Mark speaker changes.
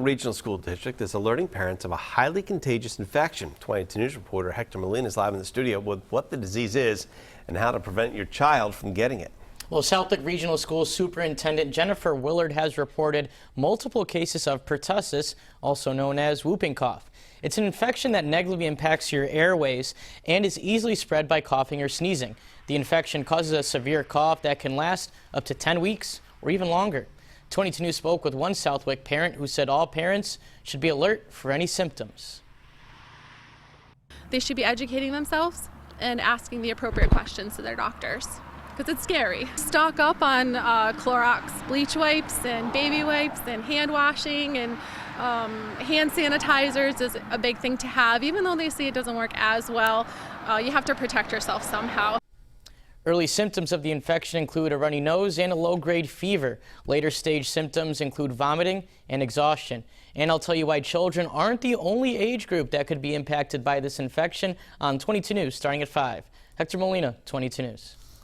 Speaker 1: Regional School District is alerting parents of a highly contagious infection. 22 News reporter Hector Molina is live in the studio with what the disease is and how to prevent your child from getting it.
Speaker 2: Well, Southwick Regional School Superintendent Jennifer Willard has reported multiple cases of pertussis, also known as whooping cough. It's an infection that negatively impacts your airways and is easily spread by coughing or sneezing. The infection causes a severe cough that can last up to 10 weeks or even longer. 22 News spoke with one Southwick parent who said all parents should be alert for any symptoms.
Speaker 3: They should be educating themselves and asking the appropriate questions to their doctors, because it's scary. Stock up on Clorox bleach wipes and baby wipes and hand washing and hand sanitizers is a big thing to have. Even though they say it doesn't work as well, you have to protect yourself somehow.
Speaker 2: Early symptoms of the infection include a runny nose and a low-grade fever. Later stage symptoms include vomiting and exhaustion. And I'll tell you why children aren't the only age group that could be impacted by this infection on 22 News starting at 5. Hector Molina, 22 News.